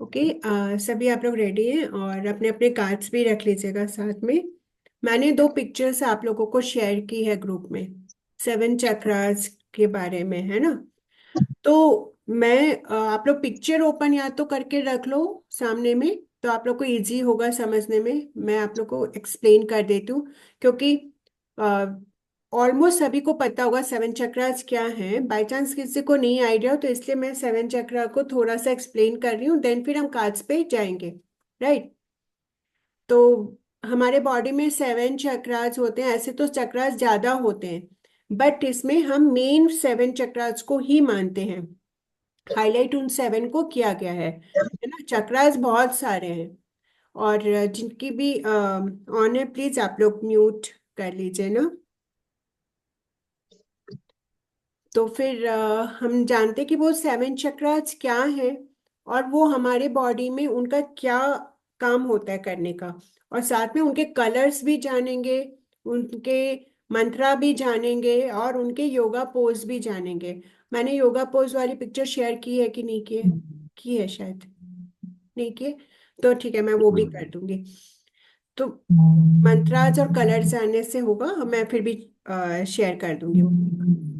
Okay. सभी आप लोग रेडी हैं और अपने अपने कार्ड्स भी रख लीजिएगा साथ में। मैंने दो पिक्चर्स आप लोगों को शेयर की है ग्रुप में, 7 चक्रास के बारे में, है ना। तो मैं आप लोग पिक्चर ओपन या तो करके रख लो सामने में, तो आप लोग को इजी होगा समझने में। मैं आप लोग को एक्सप्लेन कर देती हूँ, क्योंकि ऑलमोस्ट सभी को पता होगा 7 चक्रास क्या है। बाई चांस किसी को नहीं आइडिया हो तो इसलिए मैं 7 चक्रा को थोड़ा सा एक्सप्लेन कर रही हूँ, देन फिर हम कार्ड्स पे जाएंगे। राइट। तो हमारे बॉडी में 7 चक्रास होते हैं, ऐसे तो चक्रास ज्यादा होते हैं, बट इसमें हम मेन 7 चक्रास को ही मानते हैं। हाईलाइट उन 7 को किया गया है ना। चक्रास बहुत सारे हैं, और जिनकी भी ऑन है प्लीज आप लोग म्यूट कर लीजिए ना। तो फिर हम जानते हैं कि वो 7 चक्रास क्या है, और वो हमारे बॉडी में उनका क्या काम होता है करने का। और साथ में उनके कलर्स भी जानेंगे, उनके मंत्रा भी जानेंगे, और उनके योगा पोज भी जानेंगे। मैंने योगा पोज वाली पिक्चर शेयर की है कि नहीं की है? की है शायद, नहीं की है। तो ठीक है, मैं वो भी कर दूंगी। तो मंत्राज और कलर जानने से होगा, मैं फिर भी शेयर कर दूंगी।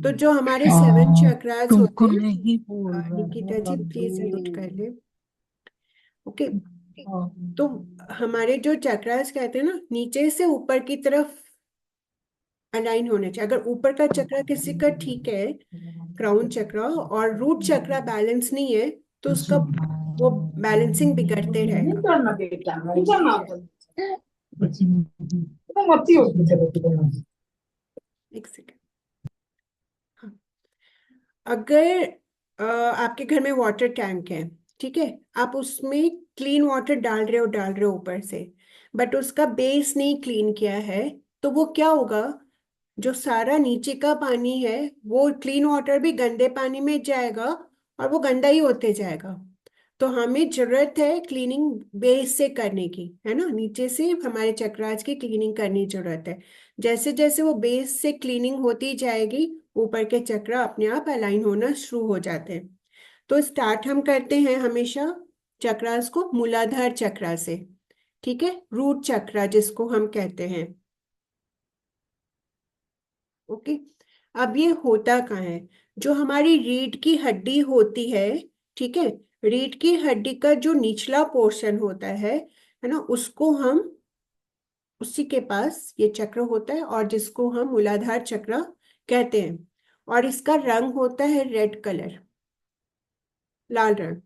तो जो हमारे 7 चक्रास होते तुमको हैं, नहीं बोल रहा निकिता है जी लड्डू। प्लीज म्यूट कर ले। ओके। हाँ। तो हमारे जो चक्रास कहते हैं ना, नीचे से ऊपर की तरफ अलाइन होने चाहिए। अगर ऊपर का चक्रा किसी का ठीक है, क्राउन चक्रा, और रूट चक्रा बैलेंस नहीं है, तो उसका वो बैलेंसिंग बिगड़ते नहीं रहेगा। करना बेटा, नहीं करना। ठीक है। तो मत ही उसको चलो। एक सेकेंड। हाँ। अगर आपके घर में वाटर टैंक है, ठीक है, आप उसमें क्लीन वाटर डाल रहे हो ऊपर से, बट उसका बेस नहीं क्लीन किया है, तो वो क्या होगा? जो सारा नीचे का पानी है, वो क्लीन वाटर भी गंदे पानी में जाएगा, और वो गंदा ही होते जाएगा। तो हमें जरूरत है क्लीनिंग बेस से करने की, है ना। नीचे से हमारे चक्रास की क्लीनिंग करनी जरूरत है। जैसे जैसे वो बेस से क्लीनिंग होती जाएगी, ऊपर के चक्र अपने आप अलाइन होना शुरू हो जाते हैं। तो स्टार्ट हम करते हैं हमेशा चक्रास को मूलाधार चक्रा से, ठीक है, रूट चक्रा जिसको हम कहते हैं। ओके। अब ये होता कहाँ है? जो हमारी रीढ़ की हड्डी होती है, ठीक है, रीढ़ की हड्डी का जो निचला पोर्शन होता है ना, उसको हम, उसी के पास ये चक्र होता है, और जिसको हम मूलाधार चक्र कहते हैं। और इसका रंग होता है रेड कलर, लाल रंग।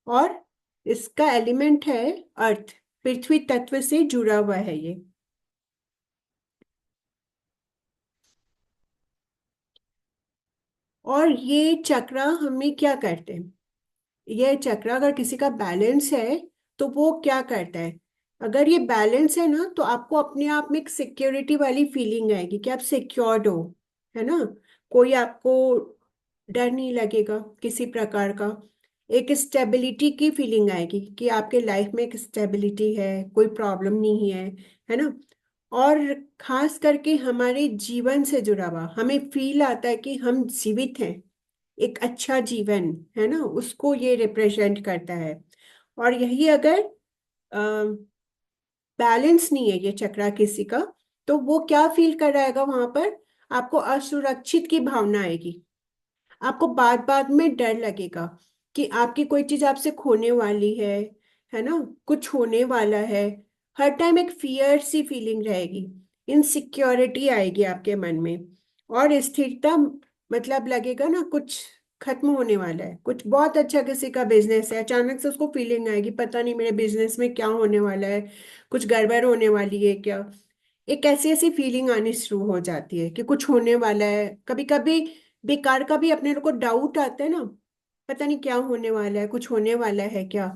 और इसका एलिमेंट है अर्थ, पृथ्वी तत्व से जुड़ा हुआ है ये। और ये चक्र हमें क्या करते हैं? ये चक्र अगर किसी का बैलेंस है, तो वो क्या करता है? अगर ये बैलेंस है ना, तो आपको अपने आप में एक सिक्योरिटी वाली फीलिंग आएगी कि आप सिक्योर्ड हो, है ना। कोई आपको डर नहीं लगेगा किसी प्रकार का। एक स्टेबिलिटी की फीलिंग आएगी कि आपके लाइफ में एक स्टेबिलिटी है, कोई प्रॉब्लम नहीं है ना। और खास करके हमारे जीवन से जुड़ा हुआ हमें फील आता है कि हम जीवित हैं, एक अच्छा जीवन, है ना, उसको ये रिप्रेजेंट करता है। और यही अगर बैलेंस नहीं है ये चक्रा किसी का, तो वो क्या फील कर रहेगा वहां पर? आपको असुरक्षित की भावना आएगी। आपको बात बात में डर लगेगा कि आपकी कोई चीज आपसे खोने वाली है ना, कुछ होने वाला है। हर टाइम एक फियर सी फीलिंग रहेगी, इनसिक्योरिटी आएगी आपके मन में। और स्थिरता, मतलब लगेगा ना कुछ खत्म होने वाला है। कुछ बहुत अच्छा किसी का बिजनेस है, अचानक से उसको फीलिंग आएगी पता नहीं मेरे बिजनेस में क्या होने वाला है, कुछ गड़बड़ होने वाली है क्या। एक ऐसी ऐसी फीलिंग आनी शुरू हो जाती है कि कुछ होने वाला है। कभी कभी बेकार का भी अपने लोग को डाउट आता है ना, पता नहीं क्या होने वाला है, कुछ होने वाला है क्या।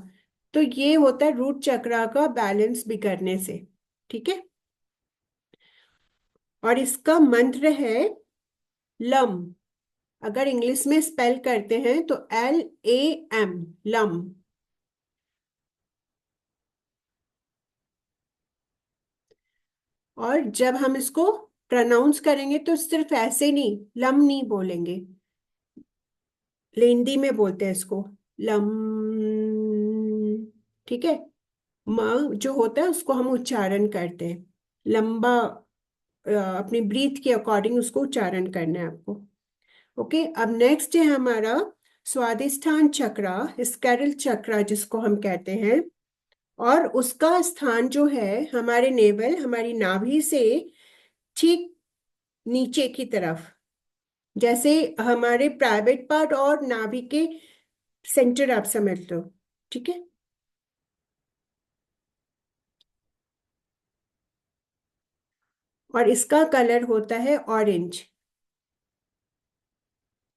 तो ये होता है रूट चक्रा का बैलेंस बिगड़ने से, ठीक है। और इसका मंत्र है लम। अगर इंग्लिश में स्पेल करते हैं तो LAM, लम। और जब हम इसको प्रोनाउंस करेंगे तो सिर्फ ऐसे नहीं, लम नहीं बोलेंगे, लेंदी में बोलते हैं इसको, लम। ठीक है। म जो होता है उसको हम उच्चारण करते हैं, लंबा, अपनी ब्रीथ के अकॉर्डिंग उसको उच्चारण करना है आपको। ओके, अब नेक्स्ट है हमारा स्वादिष्ठान चक्रा, स्कैरल चक्रा जिसको हम कहते हैं। और उसका स्थान जो है हमारे नेवल, हमारी नाभि से ठीक नीचे की तरफ, जैसे हमारे प्राइवेट पार्ट और नाभि के सेंटर, आप समझ लो। ठीक है। और इसका कलर होता है ऑरेंज,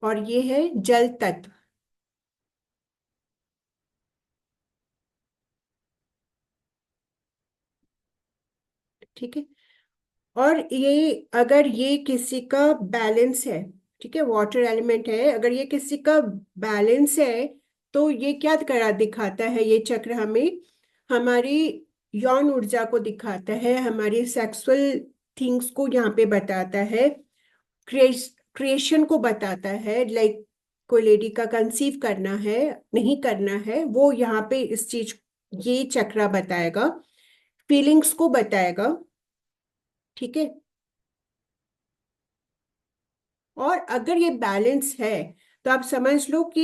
और ये है जल तत्व। ठीक है। और ये अगर ये किसी का बैलेंस है, ठीक है, वाटर एलिमेंट है, अगर ये किसी का बैलेंस है, तो ये क्या करा दिखाता है ये चक्र हमें, हमारी यौन ऊर्जा को दिखाता है, हमारी सेक्सुअल थिंग्स को यहाँ पे बताता है, क्रिएशन को बताता है, लाइक कोई लेडी का कंसीव करना है नहीं करना है, वो यहाँ पे इस चीज, ये चक्रा बताएगा, फीलिंग्स को बताएगा। ठीक है। और अगर ये बैलेंस है, तो आप समझ लो कि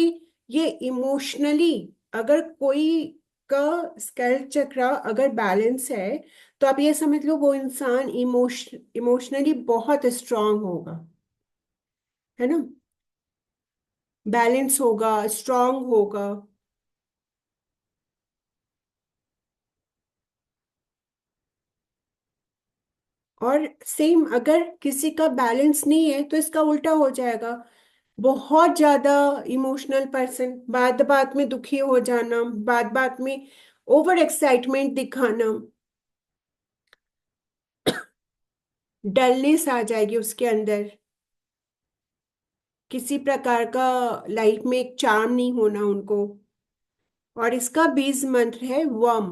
ये इमोशनली, अगर कोई का स्केल चक्र अगर बैलेंस है, तो आप ये समझ लो वो इंसान इमोशनली बहुत स्ट्रांग होगा, है ना, बैलेंस होगा, स्ट्रांग होगा। और सेम अगर किसी का बैलेंस नहीं है, तो इसका उल्टा हो जाएगा, बहुत ज्यादा इमोशनल पर्सन, बात बात में दुखी हो जाना, बात बात में ओवर एक्साइटमेंट दिखाना, डलनेस आ जाएगी उसके अंदर, किसी प्रकार का लाइफ में एक चार्म नहीं होना उनको। और इसका बीज मंत्र है वम,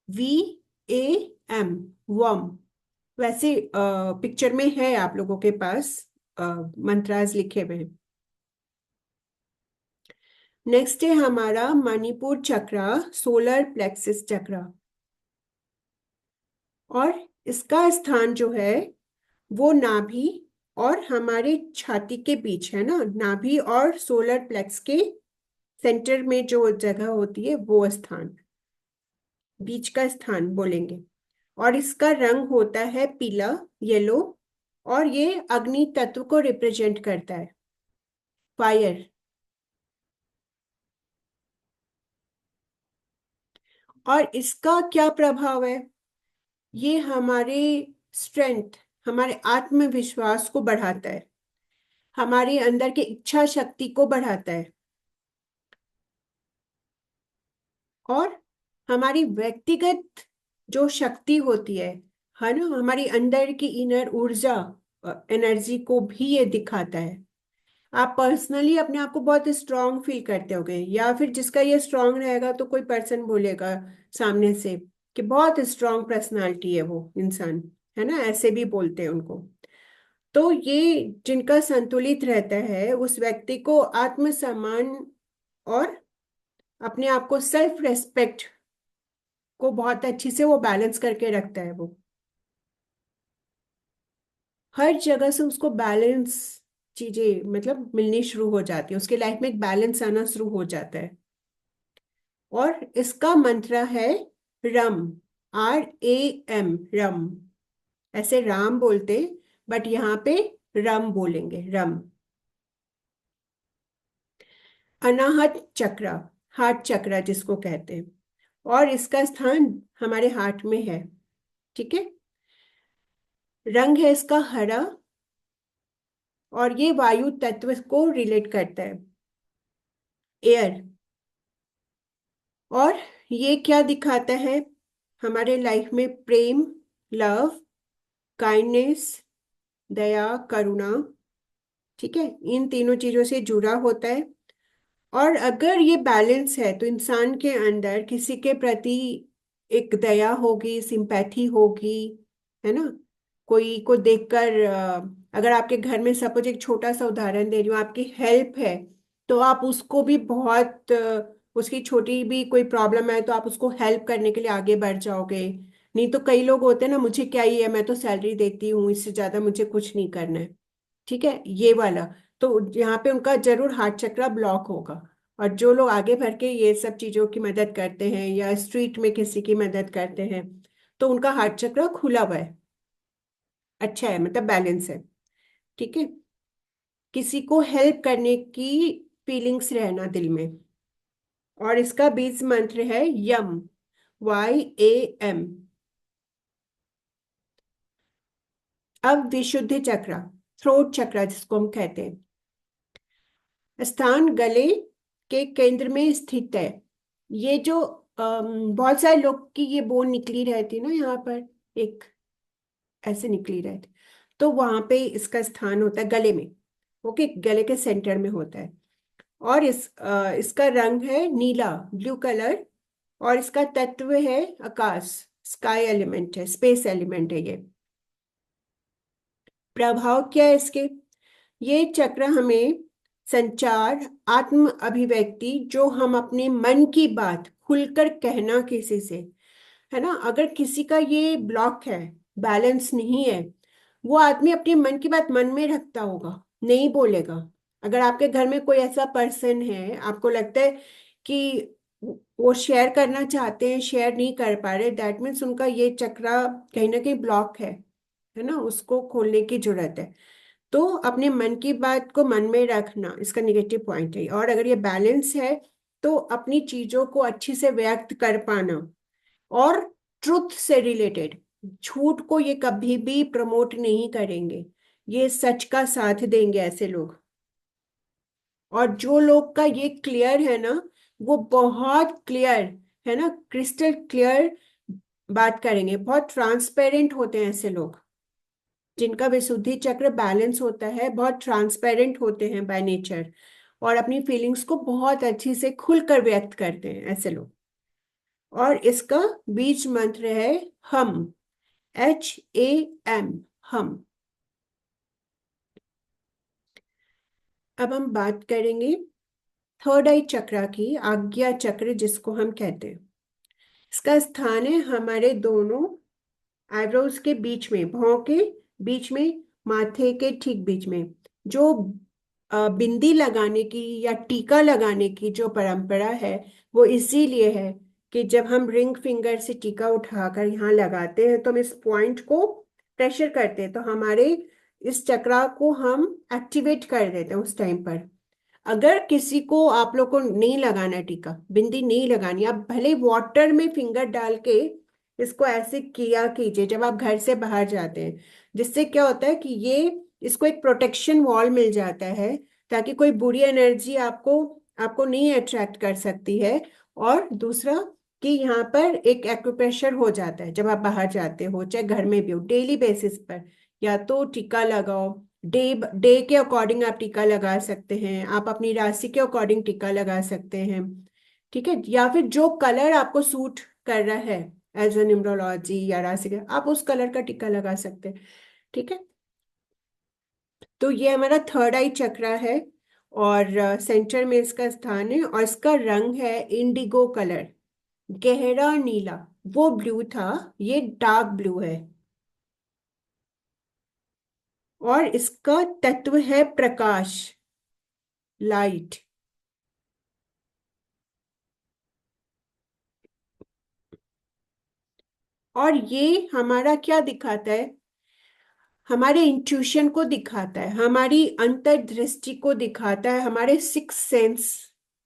VAM, वम। वैसे पिक्चर में है आप लोगों के पास, मंत्रास लिखे हुए हैं। नेक्स्ट है हमारा मणिपुर चक्रा, सोलर प्लेक्सिस चक्रा। और इसका स्थान जो है वो नाभि और हमारे छाती के बीच है ना, नाभि और सोलर प्लेक्स के सेंटर में जो जगह होती है वो स्थान, बीच का स्थान बोलेंगे। और इसका रंग होता है पीला, येलो। और ये अग्नि तत्व को रिप्रेजेंट करता है, फायर। और इसका क्या प्रभाव है, ये हमारे स्ट्रेंथ, हमारे आत्मविश्वास को बढ़ाता है, हमारे अंदर की इच्छा शक्ति को बढ़ाता है, और हमारी व्यक्तिगत जो शक्ति होती है ना, हमारी अंदर की इनर ऊर्जा, एनर्जी को भी ये दिखाता है। आप पर्सनली अपने आप को बहुत स्ट्रांग फील करते होगे, या फिर जिसका ये स्ट्रांग रहेगा तो कोई पर्सन बोलेगा सामने से कि बहुत स्ट्रांग पर्सनालिटी है वो इंसान, है ना, ऐसे भी बोलते हैं उनको। तो ये जिनका संतुलित रहता है उस व्यक्ति को आत्मसम्मान और अपने आप को सेल्फ रेस्पेक्ट को बहुत अच्छी से वो बैलेंस करके रखता है वो, हर जगह से उसको बैलेंस चीजें मतलब मिलनी शुरू हो जाती है, उसके लाइफ में एक बैलेंस आना शुरू हो जाता है। और इसका मंत्र है रम, RAM, रम। ऐसे राम बोलते, बट यहाँ पे रम बोलेंगे, रम। अनाहत चक्र, हार्ट चक्र जिसको कहते हैं, और इसका स्थान हमारे हार्ट में है। ठीक है। रंग है इसका हरा, और ये वायु तत्व को रिलेट करता है, एयर। और ये क्या दिखाता है, हमारे लाइफ में प्रेम, लव, काइंडनेस, दया, करुणा। ठीक है, इन तीनों चीजों से जुड़ा होता है। और अगर ये बैलेंस है, तो इंसान के अंदर किसी के प्रति एक दया होगी, सिंपैथी होगी, है ना। कोई को देखकर अगर आपके घर में सपोज, एक छोटा सा उदाहरण दे रही हूँ, आपकी हेल्प है, तो आप उसको भी बहुत उसकी छोटी भी कोई प्रॉब्लम है तो आप उसको हेल्प करने के लिए आगे बढ़ जाओगे। नहीं तो कई लोग होते हैं ना, मुझे क्या ही है, मैं तो सैलरी देती हूँ, इससे ज्यादा मुझे कुछ नहीं करना है। ठीक है, ये वाला। तो यहाँ पे उनका जरूर हार्ट चक्रा ब्लॉक होगा। और जो लोग आगे बढ़ के ये सब चीजों की मदद करते हैं या स्ट्रीट में किसी की मदद करते हैं, तो उनका हार्ट चक्र खुला हुआ है, अच्छा है, मतलब बैलेंस है। ठीक है। किसी को हेल्प करने की फीलिंग्स रहना दिल में। और इसका बीज मंत्र है यम, YAM। अब विशुद्धि चक्र, थ्रोट चक्र जिसको हम कहते हैं, स्थान गले के केंद्र में स्थित है। ये जो बहुत सारे लोग की ये बोन निकली रहती है ना यहाँ पर, एक ऐसे निकली रहती, तो वहां पे इसका स्थान होता है गले में। ओके, गले के सेंटर में होता है। और इसका रंग है नीला, ब्लू कलर। और इसका तत्व है आकाश, स्काई एलिमेंट है, स्पेस एलिमेंट है ये। प्रभाव क्या है इसके? ये चक्र हमें संचार, आत्म अभिव्यक्ति, जो हम अपने मन की बात खुलकर कहना किसी से, है ना, अगर किसी का ये ब्लॉक है, बैलेंस नहीं है, वो आदमी अपने मन की बात मन में रखता होगा, नहीं बोलेगा। अगर आपके घर में कोई ऐसा पर्सन है, आपको लगता है कि वो शेयर करना चाहते हैं, शेयर नहीं कर पा रहे, दैट मीन्स उनका ये चक्रा कहीं ना कहीं ब्लॉक है ना, उसको खोलने की जरूरत है। तो अपने मन की बात को मन में रखना इसका निगेटिव पॉइंट है। और अगर ये बैलेंस है, तो अपनी चीजों को अच्छे से व्यक्त कर पाना। और ट्रुथ से रिलेटेड, झूठ को ये कभी भी प्रमोट नहीं करेंगे, ये सच का साथ देंगे ऐसे लोग। और जो लोग का ये क्लियर है ना, वो बहुत क्लियर, है ना, क्रिस्टल क्लियर बात करेंगे, बहुत ट्रांसपेरेंट होते हैं ऐसे लोग। जिनका विशुद्धि चक्र बैलेंस होता है, बहुत ट्रांसपेरेंट होते हैं बाय नेचर, और अपनी फीलिंग्स को बहुत अच्छी से खुलकर व्यक्त करते हैं ऐसे लोग। और इसका बीज मंत्र है हम, HAM, हम। अब हम बात करेंगे थर्ड आई चक्र की, आज्ञा चक्र जिसको हम कहते हैं। इसका स्थान है हमारे दोनों आईब्रोज के बीच में, भौं के बीच में, माथे के ठीक बीच में। जो बिंदी लगाने की या टीका लगाने की जो परंपरा है, वो इसीलिए है कि जब हम रिंग फिंगर से टीका उठाकर यहाँ लगाते हैं, तो हम इस पॉइंट को प्रेशर करते हैं, तो हमारे इस चक्रा को हम एक्टिवेट कर देते हैं उस टाइम पर। अगर किसी को, आप लोग को नहीं लगाना है टीका, बिंदी नहीं लगानी, आप भले वाटर में फिंगर डाल के इसको ऐसे किया कीजिए जब आप घर से बाहर जाते हैं। जिससे क्या होता है कि ये, इसको एक प्रोटेक्शन वॉल मिल जाता है, ताकि कोई बुरी एनर्जी आपको आपको नहीं अट्रैक्ट कर सकती है। और दूसरा कि यहाँ पर एक एक्यूप्रेशर हो जाता है जब आप बाहर जाते हो, चाहे घर में भी हो, डेली बेसिस पर। या तो टीका लगाओ, डे डे के अकॉर्डिंग आप टीका लगा सकते हैं, आप अपनी राशि के अकॉर्डिंग टीका लगा सकते हैं। ठीक है, या फिर जो कलर आपको सूट कर रहा है एज ए न्यूमरोलॉजी या राशि का, आप उस कलर का टीका लगा सकते हैं। ठीक है। तो ये हमारा थर्ड आई चक्रा है, और सेंटर में इसका स्थान है, और इसका रंग है इंडिगो कलर, गहरा नीला। वो ब्लू था, ये डार्क ब्लू है। और इसका तत्व है प्रकाश, लाइट। और ये हमारा क्या दिखाता है? हमारे इंट्यूशन को दिखाता है, हमारी अंतर्दृष्टि को दिखाता है, हमारे सिक्स सेंस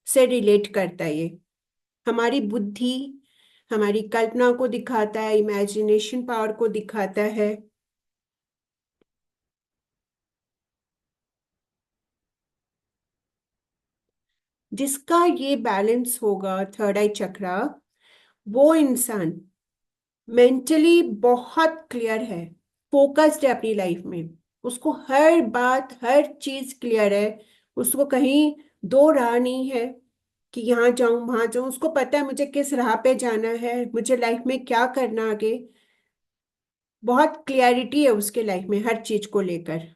से रिलेट करता है ये। हमारी बुद्धि, हमारी कल्पना को दिखाता है, इमेजिनेशन पावर को दिखाता है। जिसका ये बैलेंस होगा, थर्ड आई चक्रा, वो इंसान मेंटली बहुत क्लियर है, फोकस्ड है अपनी लाइफ में। उसको हर बात, हर चीज क्लियर है। उसको कहीं दो राह नहीं है कि यहाँ जाऊं वहां जाऊं, उसको पता है मुझे किस राह पे जाना है, मुझे लाइफ में क्या करना आगे। बहुत क्लियरिटी है उसके लाइफ में हर चीज को लेकर।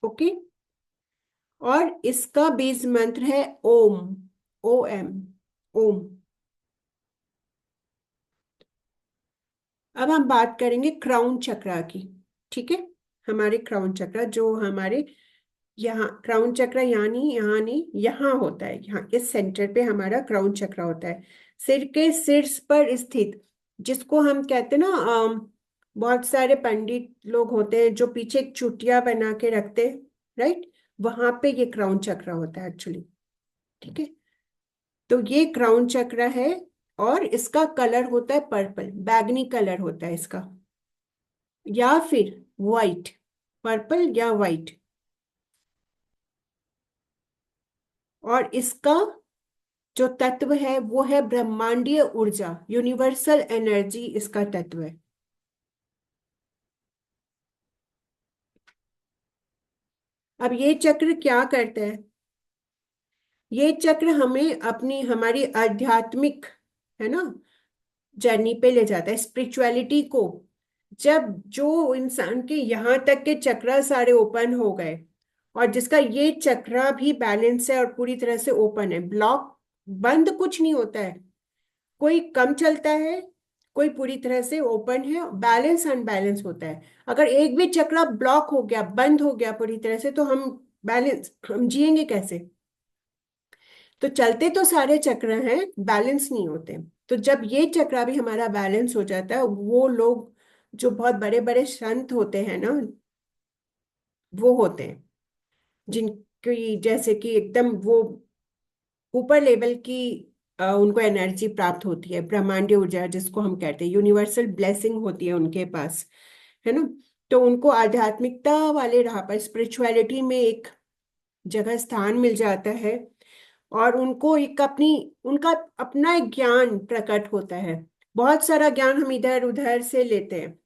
ओके। और इसका बीज मंत्र है ओम। OM। ओम। अब हम बात करेंगे क्राउन चक्रा की। ठीक है। हमारे क्राउन चक्रा जो हमारे यहाँ, क्राउन चक्र यहाँ नहीं, यहाँ होता है, यहाँ इस सेंटर पे हमारा क्राउन चक्र होता है, सिर के शीर्ष पर स्थित, जिसको हम कहते हैं ना, बहुत सारे पंडित लोग होते हैं जो पीछे एक चुटिया बना के रखते हैं, राइट, वहां पे ये क्राउन चक्र होता है एक्चुअली। ठीक है। तो ये क्राउन चक्र है, और इसका कलर होता है पर्पल, बैगनी कलर होता है इसका, या फिर वाइट, पर्पल या वाइट। और इसका जो तत्व है वो है ब्रह्मांडीय ऊर्जा, यूनिवर्सल एनर्जी इसका तत्व है। अब ये चक्र क्या करता है? ये चक्र हमें अपनी, हमारी आध्यात्मिक, है ना, जर्नी पे ले जाता है, स्पिरिचुअलिटी को। जब जो इंसान के यहाँ तक के चक्र सारे ओपन हो गए, और जिसका ये चक्र भी बैलेंस है और पूरी तरह से ओपन है, ब्लॉक, बंद कुछ नहीं होता है, कोई कम चलता है, कोई पूरी तरह से ओपन है, बैलेंस अनबैलेंस होता है। अगर एक भी चक्र ब्लॉक हो गया, बंद हो गया पूरी तरह से, तो हम जिएंगे कैसे? तो चलते तो सारे चक्र हैं, बैलेंस नहीं होते। तो जब ये चक्र भी हमारा बैलेंस हो जाता है, वो लोग जो बहुत बड़े बड़े संत होते हैं ना, वो होते हैं जिनकी, जैसे कि एकदम वो ऊपर लेवल की उनको एनर्जी प्राप्त होती है, ब्रह्मांडीय ऊर्जा जिसको हम कहते हैं, यूनिवर्सल ब्लेसिंग होती है उनके पास, है ना। तो उनको आध्यात्मिकता वाले राह पर, स्पिरिचुअलिटी में एक जगह स्थान मिल जाता है, और उनको एक अपनी, उनका अपना एक ज्ञान प्रकट होता है। बहुत सारा ज्ञान हम इधर उधर से लेते हैं,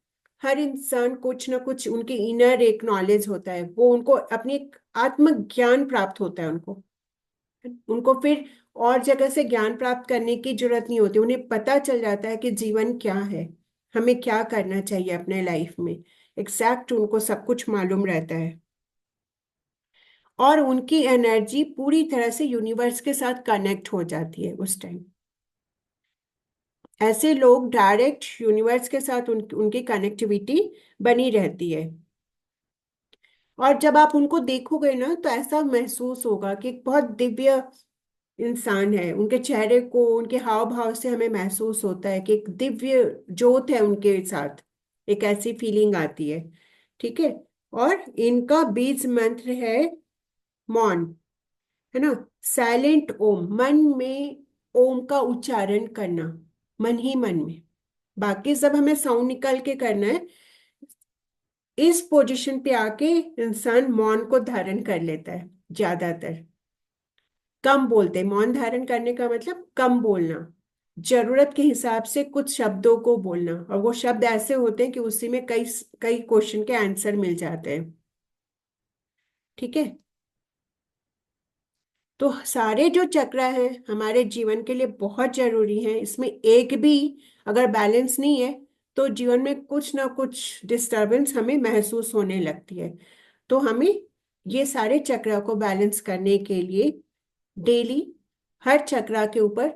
हर इंसान कुछ ना कुछ, उनके इनर एक नॉलेज होता है, वो उनको अपनी एक आत्म ज्ञान प्राप्त होता है उनको। उनको फिर और जगह से ज्ञान प्राप्त करने की जरूरत नहीं होती, उन्हें पता चल जाता है कि जीवन क्या है, हमें क्या करना चाहिए अपने लाइफ में। एग्जैक्ट उनको सब कुछ मालूम रहता है, और उनकी एनर्जी पूरी तरह से यूनिवर्स के साथ कनेक्ट हो जाती है उस टाइम। ऐसे लोग डायरेक्ट यूनिवर्स के साथ उनकी कनेक्टिविटी बनी रहती है। और जब आप उनको देखोगे ना, तो ऐसा महसूस होगा कि एक बहुत दिव्य इंसान है, उनके चेहरे को, उनके हाव भाव से हमें महसूस होता है कि एक दिव्य ज्योत है उनके साथ, एक ऐसी फीलिंग आती है। ठीक है। और इनका बीज मंत्र है मौन, है ना, साइलेंट ओम, मन में ओम का उच्चारण करना, मन ही मन में, बाकी सब हमें साउंड निकाल के करना है। इस पोजीशन पे आके इंसान मौन को धारण कर लेता है ज्यादातर, कम बोलते हैं। मौन धारण करने का मतलब कम बोलना, जरूरत के हिसाब से कुछ शब्दों को बोलना, और वो शब्द ऐसे होते हैं कि उसी में कई कई क्वेश्चन के आंसर मिल जाते हैं। ठीक है। तो सारे जो चक्र हैं हमारे जीवन के लिए बहुत जरूरी हैं, इसमें एक भी अगर बैलेंस नहीं है, तो जीवन में कुछ ना कुछ डिस्टरबेंस हमें महसूस होने लगती है। तो हमें ये सारे चक्र को बैलेंस करने के लिए डेली हर चक्र के ऊपर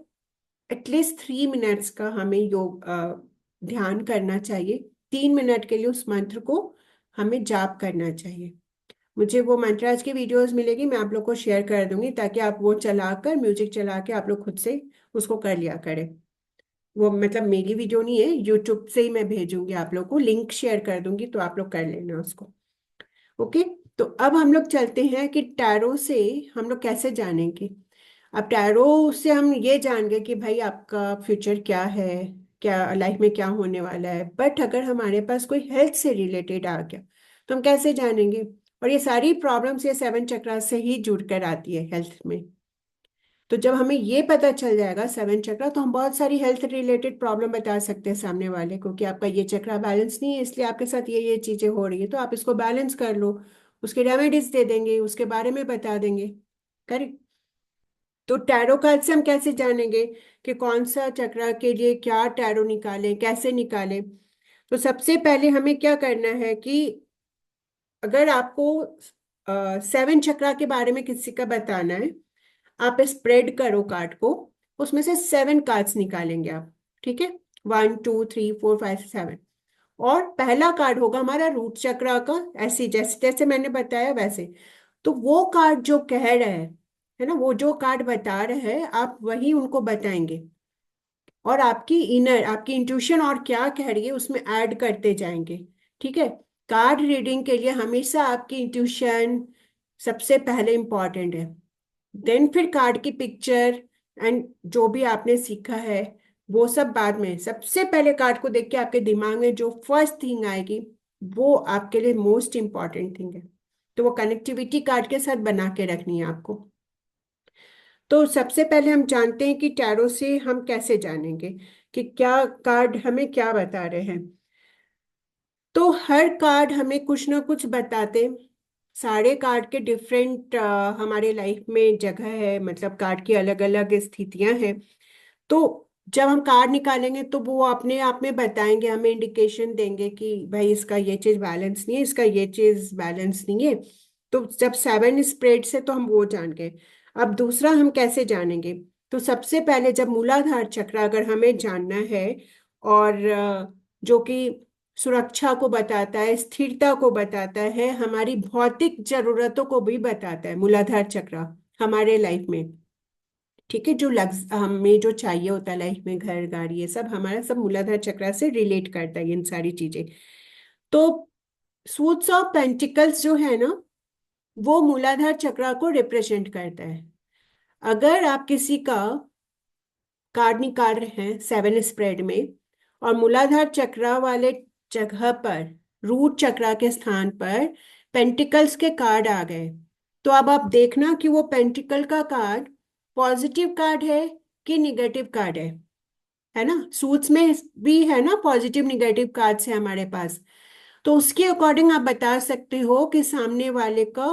एटलीस्ट 3 मिनट्स का हमें योग ध्यान करना चाहिए। 3 मिनट के लिए उस मंत्र को हमें जाप करना चाहिए। मुझे वो मंत्राज की वीडियोस मिलेगी, मैं आप लोग को शेयर कर दूंगी, ताकि आप वो चलाकर, म्यूजिक चला के आप लोग खुद से उसको कर लिया करें। वो मतलब मेरी वीडियो नहीं है, यूट्यूब से ही मैं भेजूंगी आप लोग को, लिंक शेयर कर दूंगी, तो आप लोग कर लेना उसको। ओके। तो अब हम लोग चलते हैं कि टैरो से हम लोग कैसे जानेंगे। अब टैरो से हम ये जान गए कि भाई आपका फ्यूचर क्या है, क्या लाइफ में क्या होने वाला है, बट अगर हमारे पास कोई हेल्थ से रिलेटेड आ गया, तो हम कैसे जानेंगे? और ये सारी प्रॉब्लम्स ये 7 चक्रा से ही जुड़कर आती है हेल्थ में। तो जब हमें ये पता चल जाएगा 7 चक्रा, तो हम बहुत सारी हेल्थ रिलेटेड प्रॉब्लम बता सकते हैं सामने वाले को, कि आपका ये चक्रा बैलेंस नहीं है, इसलिए आपके साथ ये चीजें हो रही है, तो आप इसको बैलेंस कर लो। उसके रेमेडीज दे देंगे, उसके बारे में बता देंगे। करेक्ट। तो टैरो कार्ड से हम कैसे जानेंगे कि कौन सा चक्रा के लिए क्या टैरो निकालें, कैसे निकालें? तो सबसे पहले हमें क्या करना है कि अगर आपको सेवन चक्रा के बारे में किसी का बताना है, आप स्प्रेड करो कार्ड को, उसमें से सेवन कार्ड्स निकालेंगे आप। ठीक है, 1 2 3 4 5 7। और पहला कार्ड होगा हमारा रूट चक्रा का, ऐसे जैसे जैसे मैंने बताया वैसे। तो वो कार्ड जो कह रहा है ना, वो जो कार्ड बता रहे हैं आप वही उनको बताएंगे, और आपकी इनर, आपकी इंट्यूशन और क्या कह रही है उसमें ऐड करते जाएंगे। ठीक है, कार्ड रीडिंग के लिए हमेशा आपकी इंट्यूशन सबसे पहले इंपॉर्टेंट है, देन फिर कार्ड की पिक्चर एंड जो भी आपने सीखा है वो सब बाद में। सबसे पहले कार्ड को देख के आपके दिमाग में जो फर्स्ट थिंग आएगी वो आपके लिए मोस्ट इंपॉर्टेंट थिंग है, तो वो कनेक्टिविटी कार्ड के साथ बना के रखनी है आपको। तो सबसे पहले हम जानते हैं कि टैरो से हम कैसे जानेंगे कि क्या कार्ड हमें क्या बता रहे हैं। तो हर कार्ड हमें कुछ ना कुछ बताते, सारे कार्ड के डिफरेंट हमारे लाइफ में जगह है, मतलब कार्ड की अलग अलग स्थितियां हैं। तो जब हम कार्ड निकालेंगे तो वो अपने आप में बताएंगे, हमें इंडिकेशन देंगे कि भाई इसका ये चीज बैलेंस नहीं है, इसका ये चीज बैलेंस नहीं है। तो जब सेवन स्प्रेड से तो हम वो जान गए। अब दूसरा हम कैसे जानेंगे, तो सबसे पहले जब मूलाधार चक्र अगर हमें जानना है, और जो कि सुरक्षा को बताता है, स्थिरता को बताता है, हमारी भौतिक जरूरतों को भी बताता है मूलाधार चक्र हमारे लाइफ में। ठीक है, जो लग्स हमें जो चाहिए होता है लाइफ में, घर गाड़ी ये सब हमारा सब मूलाधार चक्र से रिलेट करता है, इन सारी चीजें। तो सूट्स ऑफ पेंटिकल्स जो है ना, वो मूलाधार चक्र को रिप्रेजेंट करता है। अगर आप किसी का कार्ड निकाल रहे हैं सेवन स्प्रेड में, और मूलाधार चक्र वाले जगह पर, रूट चक्र के स्थान पर पेंटिकल्स के कार्ड आ गए, तो अब आप देखना कि वो पेंटिकल का कार्ड पॉजिटिव कार्ड है कि निगेटिव कार्ड है ना। सूट्स में भी है ना, पॉजिटिव निगेटिव कार्ड्स है हमारे पास। तो उसके अकॉर्डिंग आप बता सकते हो कि सामने वाले का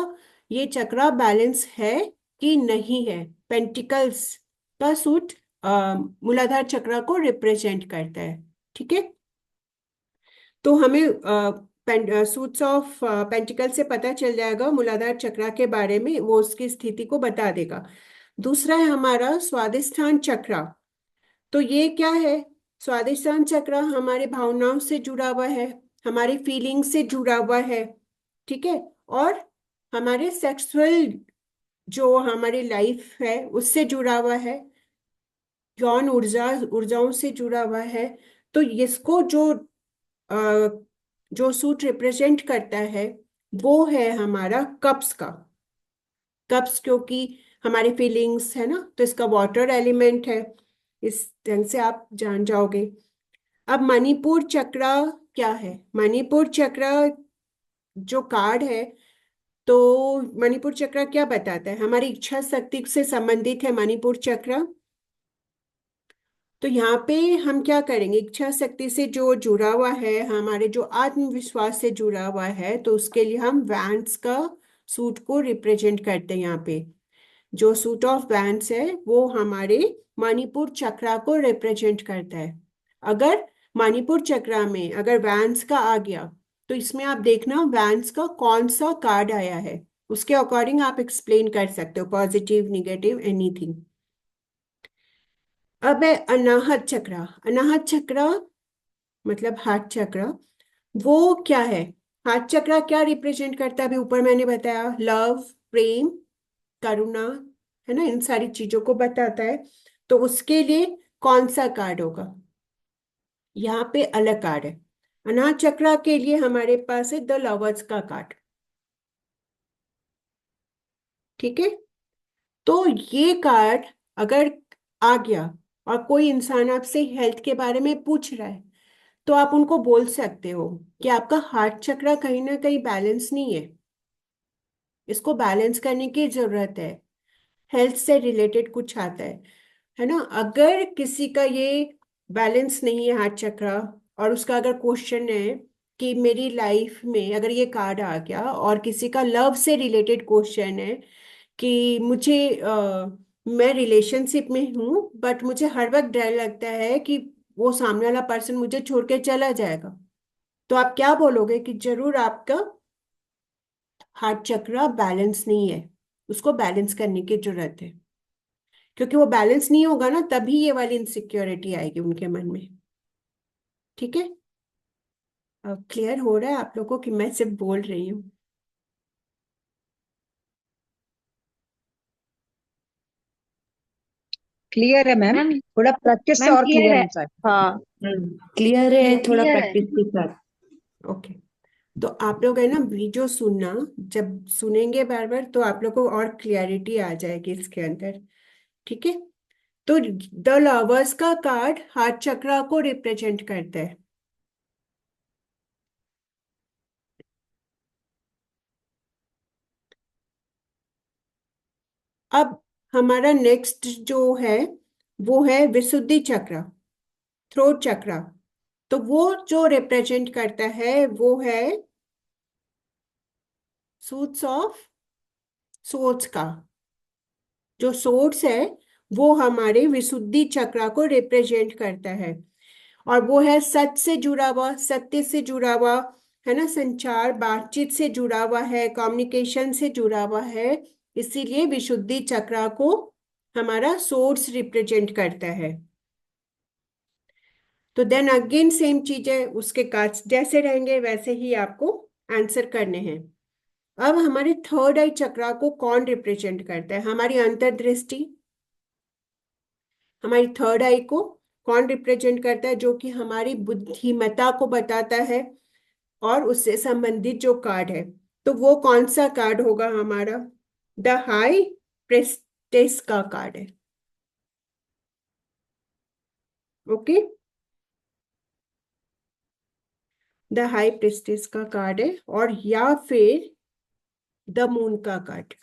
ये चक्रा बैलेंस है कि नहीं है। पेंटिकल्स का सूट मूलाधार चक्र को रिप्रेजेंट करता है। ठीक है, तो हमें सूट्स ऑफ पेंटिकल से पता चल जाएगा मूलाधार चक्र के बारे में, वो उसकी स्थिति को बता देगा। दूसरा है हमारा स्वादिष्ठान चक्र। तो ये क्या है, स्वादिष्टान चक्र हमारे भावनाओं से जुड़ा हुआ है, हमारी फीलिंग से जुड़ा हुआ है। ठीक है, और हमारे सेक्सुअल जो हमारी लाइफ है उससे जुड़ा हुआ है, यौन ऊर्जाओं से जुड़ा हुआ है। तो इसको अ, जो सूट रिप्रेजेंट करता है वो है हमारा कप्स का। कप्स क्योंकि हमारी फीलिंग्स है ना, तो इसका वाटर एलिमेंट है, इस ढंग से आप जान जाओगे। अब मणिपुर चक्र क्या है, मणिपुर चक्र जो कार्ड है, तो मणिपुर चक्र क्या बताता है, हमारी इच्छा शक्ति से संबंधित है मणिपुर चक्र। तो यहाँ पे हम क्या करेंगे, इच्छा शक्ति से जो जुड़ा हुआ है, हमारे जो आत्मविश्वास से जुड़ा हुआ है, तो उसके लिए हम वैंस का सूट को रिप्रेजेंट करते हैं यहाँ पे। जो सूट ऑफ वैंस है वो हमारे मणिपुर चक्र को रिप्रेजेंट करता है। अगर मणिपुर चक्र में अगर वैंस का आ गया, तो इसमें आप देखना वैंस का कौन सा कार्ड आया है, उसके अकॉर्डिंग आप एक्सप्लेन कर सकते हो, पॉजिटिव निगेटिव एनीथिंग। अब है अनाहत चक्र। अनाहत चक्र मतलब हार्ट चक्र, वो क्या है, हार्ट चक्र क्या रिप्रेजेंट करता है, अभी ऊपर मैंने बताया, लव, प्रेम, करुणा, है ना, इन सारी चीजों को बताता है। तो उसके लिए कौन सा कार्ड होगा, यहाँ पे अलग कार्ड है। अनाहत चक्र के लिए हमारे पास है द लवर्स का कार्ड। ठीक है, तो ये कार्ड अगर आ गया और कोई इंसान आपसे हेल्थ के बारे में पूछ रहा है, तो आप उनको बोल सकते हो कि आपका हार्ट चक्र कहीं ना कहीं बैलेंस नहीं है, इसको बैलेंस करने की जरूरत है, हेल्थ से रिलेटेड कुछ आता है ना। अगर किसी का ये बैलेंस नहीं है हार्ट चक्र, और उसका अगर क्वेश्चन है कि मेरी लाइफ में अगर ये कार्ड आ गया, और किसी का लव से रिलेटेड क्वेश्चन है कि मैं रिलेशनशिप में हूँ बट मुझे हर वक्त डर लगता है कि वो सामने वाला पर्सन मुझे छोड़ के चला जाएगा, तो आप क्या बोलोगे कि जरूर आपका हार्ट चक्र बैलेंस नहीं है, उसको बैलेंस करने की जरूरत है, क्योंकि वो बैलेंस नहीं होगा ना, तभी ये वाली इनसिक्योरिटी आएगी उनके मन में। ठीक है। अब क्लियर हो रहा है आप लोगों को कि मैं सिर्फ बोल रही हूँ? क्लियर है मैम, मैम थोड़ा प्रैक्टिस से मैम और क्लियर क्लियर है। होता है। हाँ क्लियर है, थोड़ा क्लियर है। प्रैक्टिस के साथ। ओके। तो आप लोग है ना वीडियो सुनना, जब सुनेंगे बार बार तो आप लोग को और क्लियरिटी आ जाएगी इसके अंदर। ठीक है। तो द लवर्स का कार्ड हार्ट चक्र को रिप्रेजेंट करता है। अब हमारा नेक्स्ट जो है वो है विशुद्धि चक्र, थ्रोट चक्र। तो वो जो रिप्रेजेंट करता है वो है सूट्स ऑफ सोर्स का। जो सोर्स है वो हमारे विशुद्धि चक्र को रिप्रेजेंट करता है, और वो है सच से जुड़ा हुआ, सत्य से जुड़ा हुआ, है ना, संचार बातचीत से जुड़ा हुआ है, कम्युनिकेशन से जुड़ा हुआ है। इसीलिए विशुद्धि चक्र को हमारा सोर्स रिप्रेजेंट करता है। तो देन अगेन सेम चीजें, उसके कार्ड्स जैसे रहेंगे वैसे ही आपको आंसर करने हैं। अब हमारे थर्ड आई चक्र को कौन रिप्रेजेंट करता है? हमारी अंतर्दृष्टि। हमारी थर्ड आई को कौन रिप्रेजेंट करता है? जो कि हमारी बुद्धिमत्ता को बताता है, और उससे संबंधित जो कार्ड है, तो वो कौन सा कार्ड होगा हमारा? द हाई प्रेस्टेस का कार्ड है। ओके। द हाई प्रेस्टेस का कार्ड है, और या फिर द मून का कार्ड।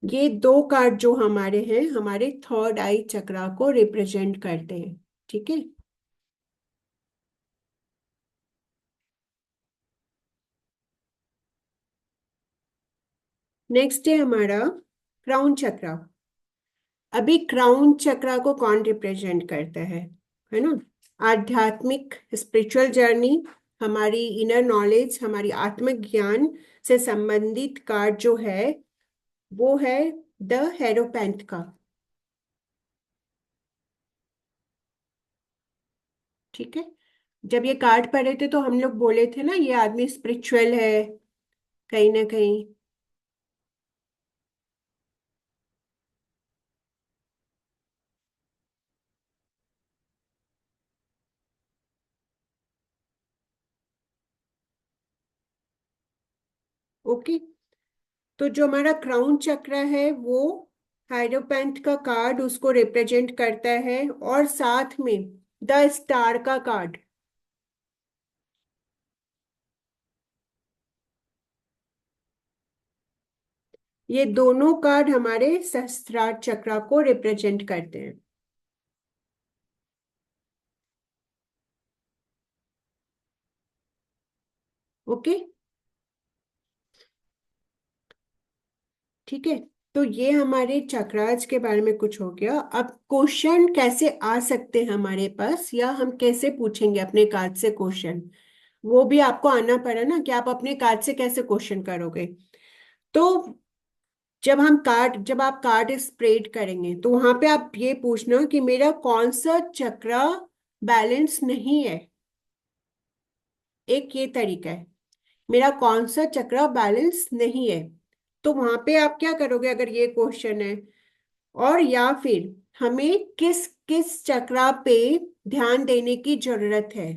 ये दो कार्ड जो हमारे हैं, हमारे थर्ड आई चक्रा को रिप्रेजेंट करते हैं। ठीक है। नेक्स्ट है हमारा क्राउन चक्रा। अभी क्राउन चक्रा को कौन रिप्रेजेंट करता है ना? आध्यात्मिक स्पिरिचुअल जर्नी, हमारी इनर नॉलेज, हमारी आत्मज्ञान से संबंधित कार्ड जो है वो है द हेरोपेंट का। ठीक है। जब ये कार्ड पढ़े थे तो हम लोग बोले थे ना ये आदमी स्पिरिचुअल है कहीं ना कहीं। ओके। तो जो हमारा क्राउन चक्र है वो हाइड्रोपैंथ का कार्ड उसको रिप्रेजेंट करता है, और साथ में द स्टार का कार्ड। ये दोनों कार्ड हमारे सहस्त्रार चक्र को रिप्रेजेंट करते हैं। ओके। ठीक है। तो ये हमारे चक्रास के बारे में कुछ हो गया। अब क्वेश्चन कैसे आ सकते हैं हमारे पास, या हम कैसे पूछेंगे अपने कार्ड से क्वेश्चन, वो भी आपको आना पड़ा ना कि आप अपने कार्ड से कैसे क्वेश्चन करोगे। तो जब आप कार्ड स्प्रेड करेंगे तो वहां पे आप ये पूछना कि मेरा कौन सा चक्रा बैलेंस नहीं है। एक ये तरीका है, मेरा कौन सा चक्रा बैलेंस नहीं है। तो वहां पे आप क्या करोगे अगर ये क्वेश्चन है? और या फिर हमें किस किस चक्रा पे ध्यान देने की जरूरत है।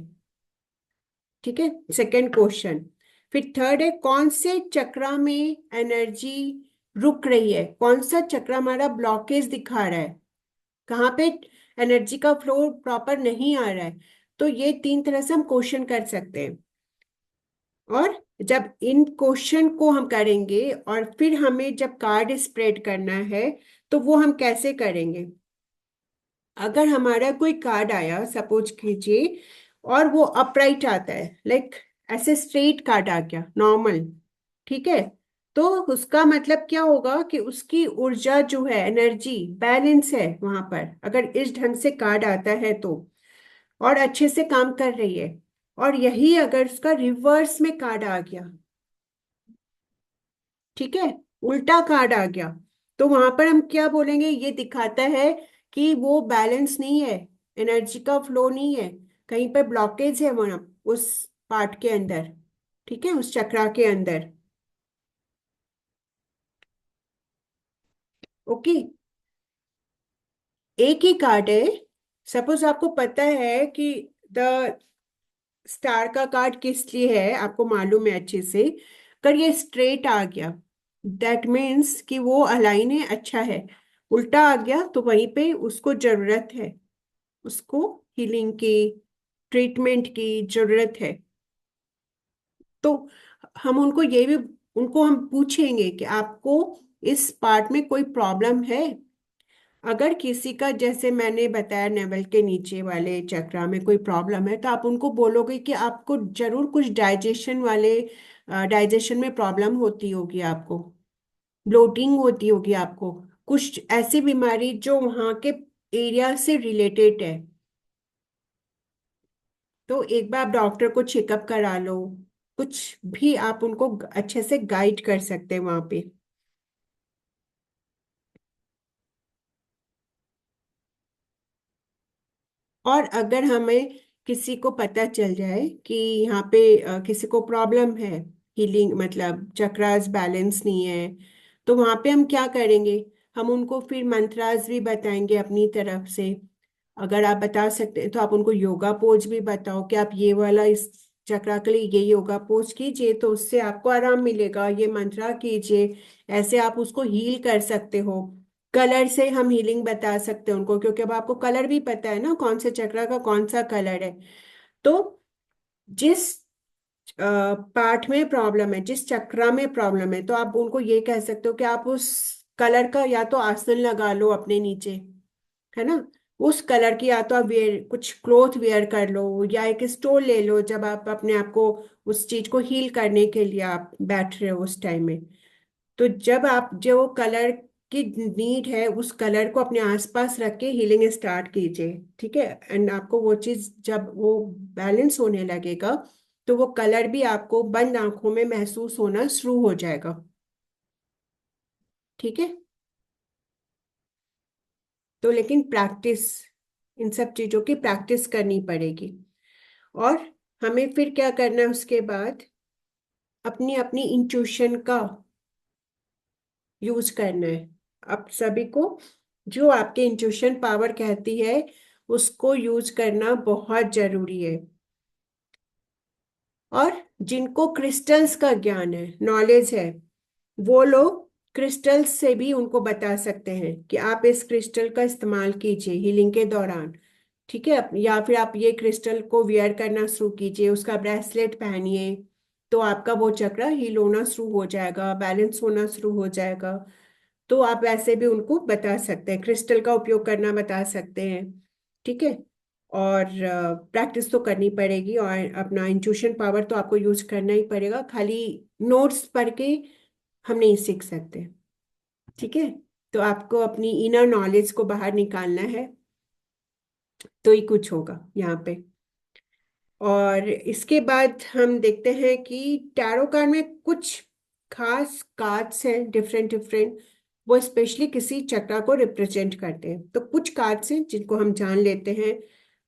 ठीक है, सेकंड क्वेश्चन। फिर थर्ड है कौन से चक्रा में एनर्जी रुक रही है, कौन सा चक्रा हमारा ब्लॉकेज दिखा रहा है, कहाँ पे एनर्जी का फ्लो प्रॉपर नहीं आ रहा है। तो ये तीन तरह से हम क्वेश्चन कर सकते हैं। और जब इन क्वेश्चन को हम करेंगे और फिर हमें जब कार्ड स्प्रेड करना है तो वो हम कैसे करेंगे? अगर हमारा कोई कार्ड आया सपोज कीजिए, और वो अपराइट आता है, लाइक ऐसे स्ट्रेट कार्ड आ गया नॉर्मल, ठीक है, तो उसका मतलब क्या होगा कि उसकी ऊर्जा जो है, एनर्जी बैलेंस है वहां पर, अगर इस ढंग से कार्ड आता है तो। और अच्छे से काम कर रही है, और यही अगर उसका रिवर्स में कार्ड आ गया, ठीक है, उल्टा कार्ड आ गया, तो वहां पर हम क्या बोलेंगे, ये दिखाता है कि वो बैलेंस नहीं है, एनर्जी का फ्लो नहीं है, कहीं पर ब्लॉकेज है वहां, उस पार्ट के अंदर, ठीक है, उस चक्रा के अंदर। ओके। एक ही कार्ड है, सपोज आपको पता है कि द स्टार का कार्ड किस लिए है, आपको मालूम है अच्छे से, अगर ये स्ट्रेट आ गया दैट मीन्स कि वो अलाइन है, अच्छा है। उल्टा आ गया तो वहीं पे उसको जरूरत है, उसको हीलिंग की, ट्रीटमेंट की जरूरत है। तो हम उनको ये भी, उनको हम पूछेंगे कि आपको इस पार्ट में कोई प्रॉब्लम है। अगर किसी का, जैसे मैंने बताया, नेवल के नीचे वाले चक्रा में कोई प्रॉब्लम है, तो आप उनको बोलोगे कि आपको जरूर कुछ डाइजेशन वाले, डाइजेशन में प्रॉब्लम होती होगी, आपको ब्लोटिंग होती होगी, आपको कुछ ऐसी बीमारी जो वहाँ के एरिया से रिलेटेड है। तो एक बार आप डॉक्टर को चेकअप करा लो, कुछ भी आप उनको अच्छे से गाइड कर सकते हैं वहाँ पे। और अगर हमें किसी को पता चल जाए कि यहाँ पे किसी को प्रॉब्लम है, हीलिंग मतलब चक्रास बैलेंस नहीं है, तो वहाँ पे हम क्या करेंगे, हम उनको फिर मंत्रास भी बताएंगे अपनी तरफ से। अगर आप बता सकते हैं तो आप उनको योगा पोज भी बताओ कि आप ये वाला, इस चक्रा के लिए ये योगा पोज कीजिए तो उससे आपको आराम मिलेगा, ये मंत्रा कीजिए, ऐसे आप उसको हील कर सकते हो। कलर से हम हीलिंग बता सकते हैं उनको, क्योंकि अब आपको कलर भी पता है ना, कौन से चक्रा का कौन सा कलर है। तो जिस पार्ट में प्रॉब्लम है, जिस चक्रा में प्रॉब्लम है, तो आप उनको ये कह सकते हो कि आप उस कलर का या तो आसन लगा लो अपने नीचे, है ना, उस कलर की, या तो आप वेयर, कुछ क्लोथ वेयर कर लो, या एक स्टोल ले लो जब आप अपने आप को उस चीज को हील करने के लिए आप बैठ रहे हो उस टाइम में। तो जब आप जो कलर की नीड है, उस कलर को अपने आसपास रख के हीलिंग स्टार्ट कीजिए, ठीक है। एंड आपको वो चीज जब वो बैलेंस होने लगेगा, तो वो कलर भी आपको बंद आंखों में महसूस होना शुरू हो जाएगा, ठीक है। तो लेकिन प्रैक्टिस, इन सब चीजों की प्रैक्टिस करनी पड़ेगी। और हमें फिर क्या करना है उसके बाद, अपनी अपनी इंट्यूशन का यूज करना है। आप सभी को जो आपके इंट्यूशन पावर कहती है, उसको यूज करना बहुत जरूरी है। और जिनको क्रिस्टल्स का ज्ञान है, नॉलेज है, वो लोग क्रिस्टल्स से भी उनको बता सकते हैं कि आप इस क्रिस्टल का इस्तेमाल कीजिए हीलिंग के दौरान, ठीक है। या फिर आप ये क्रिस्टल को वियर करना शुरू कीजिए, उसका ब्रेसलेट पहनिए, तो आपका वो चक्र हील होना शुरू हो जाएगा, बैलेंस होना शुरू हो जाएगा। तो आप वैसे भी उनको बता सकते हैं, क्रिस्टल का उपयोग करना बता सकते हैं, ठीक है। और प्रैक्टिस तो करनी पड़ेगी, और अपना इंट्यूशन पावर तो आपको यूज करना ही पड़ेगा, खाली नोट्स पढ़ के हम नहीं सीख सकते, ठीक है। तो आपको अपनी इनर नॉलेज को बाहर निकालना है, तो ही कुछ होगा यहाँ पे। और इसके बाद हम देखते हैं कि टैरो कार्ड में कुछ खास कार्ड्स हैं, डिफरेंट डिफरेंट, वो स्पेशली किसी चक्रा को रिप्रेजेंट करते हैं। तो कुछ कार्ड्स हैं जिनको हम जान लेते हैं,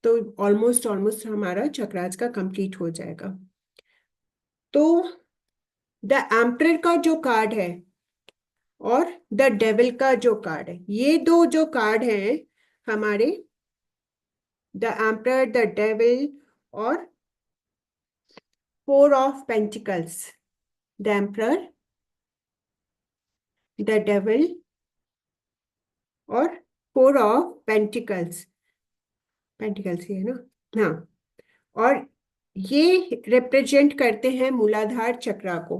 तो ऑलमोस्ट ऑलमोस्ट हमारा चक्रास का कंप्लीट हो जाएगा। तो द एम्परर का जो कार्ड है और द डेविल का जो कार्ड है, ये दो जो कार्ड हैं हमारे, द एम्परर, द डेविल, और four of pentacles, the emperor, the devil, और फोर ऑफ पेंटिकल्स, पेंटिकल्स ही है ना, हाँ। और ये रिप्रेजेंट करते हैं मूलाधार चक्रा को।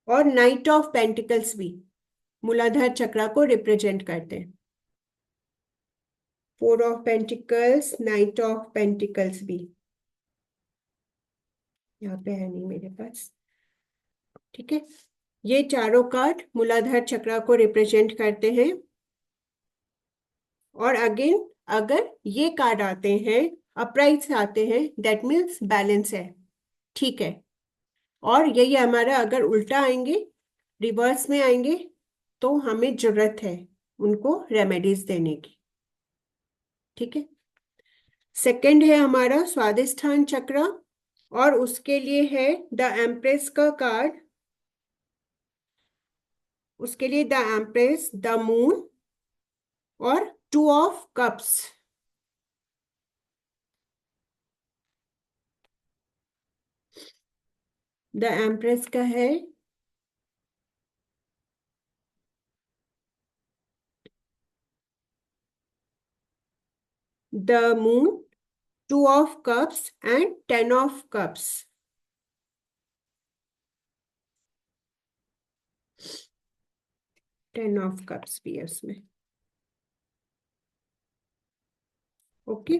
और नाइट ऑफ पेंटिकल्स भी मूलाधार चक्रा को रिप्रेजेंट करते हैं। Four of pentacles, night of pentacles भी यहाँ पे है नहीं मेरे पास, ठीक है। ये चारों कार्ड मूलाधार चक्र को रिप्रेजेंट करते हैं। और अगेन अगर ये कार्ड आते हैं, अपराइट आते हैं, दैट मीन्स बैलेंस है, ठीक है। और यही हमारा अगर उल्टा आएंगे, रिवर्स में आएंगे, तो हमें जरूरत है उनको रेमेडीज देने की, ठीक है। सेकंड है हमारा स्वादिष्ठान चक्र, और उसके लिए है द एम्प्रेस का कार्ड। उसके लिए द एम्प्रेस, द मून और two of cups. The empress का है the moon, two of cups and 10 of cups. 10 of cups भी है उसमें, ओके।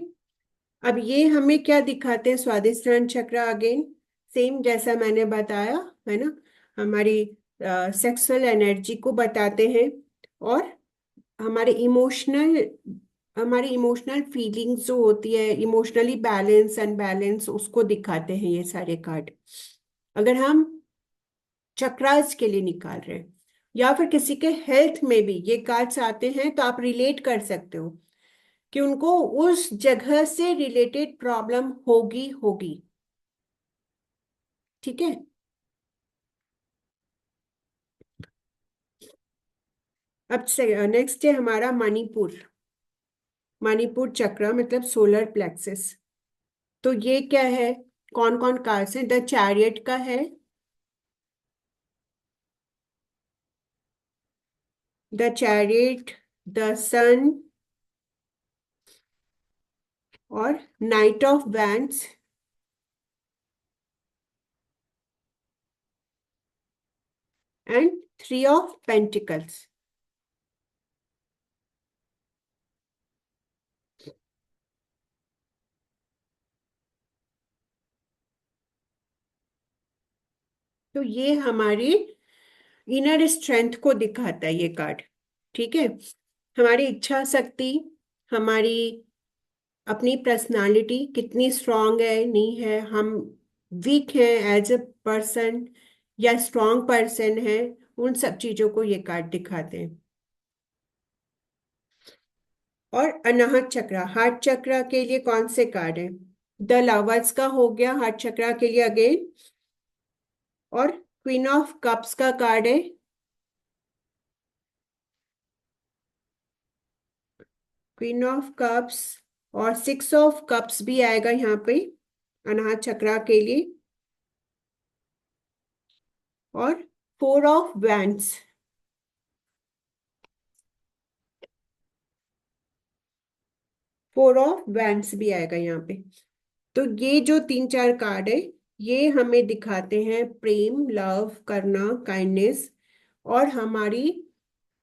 अब ये हमें क्या दिखाते हैं, स्वादिष्टान चक्र अगेन सेम जैसा मैंने बताया, है ना, हमारी सेक्सुअल एनर्जी को बताते हैं, और हमारे इमोशनल फीलिंग्स जो होती है, इमोशनली बैलेंस अनबैलेंस, उसको दिखाते हैं ये सारे कार्ड। अगर हम चक्रास के लिए निकाल रहे हैं, या फिर किसी के हेल्थ में भी ये कार्ड्स आते हैं, तो आप रिलेट कर सकते हो कि उनको उस जगह से रिलेटेड प्रॉब्लम होगी होगी, ठीक है। अब से नेक्स्ट है हमारा मणिपुर। मणिपुर चक्र मतलब सोलर प्लेक्सस। तो ये क्या है, कौन कौन कार्ड्स है, द चैरियट का है, द चैरियट, द सन और night of wands and 3 of pentacles. तो ये हमारी इनर स्ट्रेंथ को दिखाता है ये कार्ड, ठीक है। हमारी इच्छा शक्ति, हमारी अपनी पर्सनालिटी कितनी स्ट्रांग है नहीं है, हम वीक हैं एज ए पर्सन या स्ट्रांग पर्सन है, उन सब चीजों को ये कार्ड दिखाते हैं। और अनाहत चक्र, हार्ट चक्र के लिए कौन से कार्ड है, द लवर्स का हो गया हार्ट चक्र के लिए अगेन, और क्वीन ऑफ कप्स का कार्ड है, क्वीन ऑफ कप्स, और 6 ऑफ कप्स भी आएगा यहाँ पे अनाहत चक्र के लिए, और 4 ऑफ वैंड्स। 4 ऑफ वैंड्स भी आएगा यहाँ पे। तो ये जो 3 4 कार्ड है, ये हमें दिखाते हैं प्रेम, लव करना, काइंडनेस, और हमारी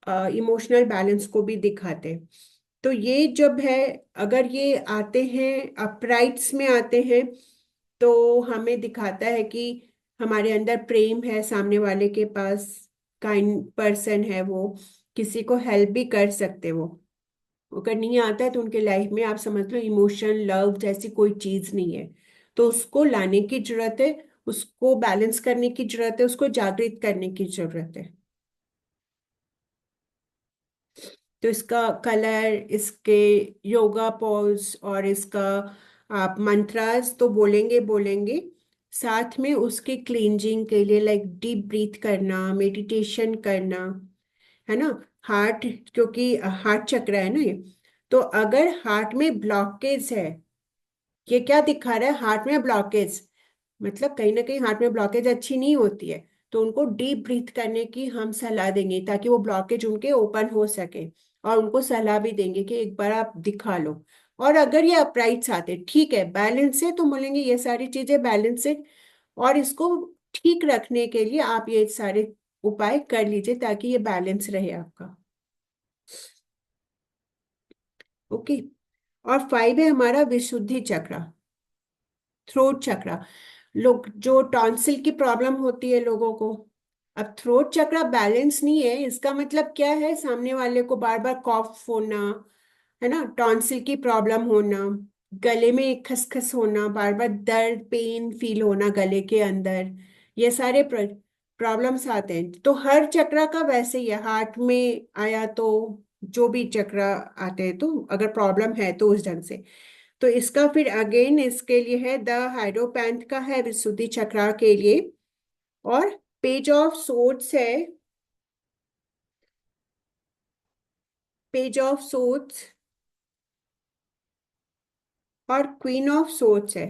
इमोशनल बैलेंस को भी दिखाते हैं। तो ये जब है, अगर ये आते हैं अपराइट्स में आते हैं, तो हमें दिखाता है कि हमारे अंदर प्रेम है, सामने वाले के पास काइंड पर्सन है, वो किसी को हेल्प भी कर सकते वो। अगर नहीं आता है तो उनके लाइफ में आप समझ लो इमोशन लव जैसी कोई चीज नहीं है, तो उसको लाने की जरूरत है, उसको बैलेंस करने की जरूरत है, उसको जागृत करने की जरूरत है। तो इसका कलर, इसके योगा पोज और इसका आप मंत्रास तो बोलेंगे बोलेंगे, साथ में उसके क्लींजिंग के लिए लाइक डीप ब्रीथ करना, मेडिटेशन करना, है ना। हार्ट, क्योंकि हार्ट चक्र है ना ये, तो अगर हार्ट में ब्लॉकेज है, ये क्या दिखा रहा है, हार्ट में ब्लॉकेज मतलब कहीं ना कहीं हार्ट में ब्लॉकेज अच्छी नहीं होती है, तो उनको डीप ब्रीथ करने की हम सलाह देंगे ताकि वो ब्लॉकेज उनके ओपन हो सके, और उनको सलाह भी देंगे कि एक बार आप दिखा लो। और अगर ये अपराइट्स आते ठीक है बैलेंस है, तो बोलेंगे ये सारी चीजें बैलेंस है, और इसको ठीक रखने के लिए आप ये सारे उपाय कर लीजिए ताकि ये बैलेंस रहे आपका, ओके। और 5 है हमारा विशुद्धि चक्र, थ्रोट चक्र। लोग जो टॉन्सिल की प्रॉब्लम होती है लोगों को, अब थ्रोट चक्रा बैलेंस नहीं है, इसका मतलब क्या है, सामने वाले को बार बार कॉफ होना, है ना, टॉन्सिल की प्रॉब्लम होना, गले में खसखस होना, बार बार दर्द पेन फील होना गले के अंदर, ये सारे प्रॉब्लम्स आते हैं। तो हर चक्रा का वैसे ही है, हार्ट में आया तो जो भी चक्रा आते हैं, तो अगर प्रॉब्लम है तो उस ढंग से। तो इसका फिर अगेन इसके लिए है, द हाइड्रोपैंथ का है विशुद्धि चक्रा के लिए, और पेज ऑफ सोर्ड्स है, पेज ऑफ सोर्ड्स और क्वीन ऑफ सोर्ड्स है,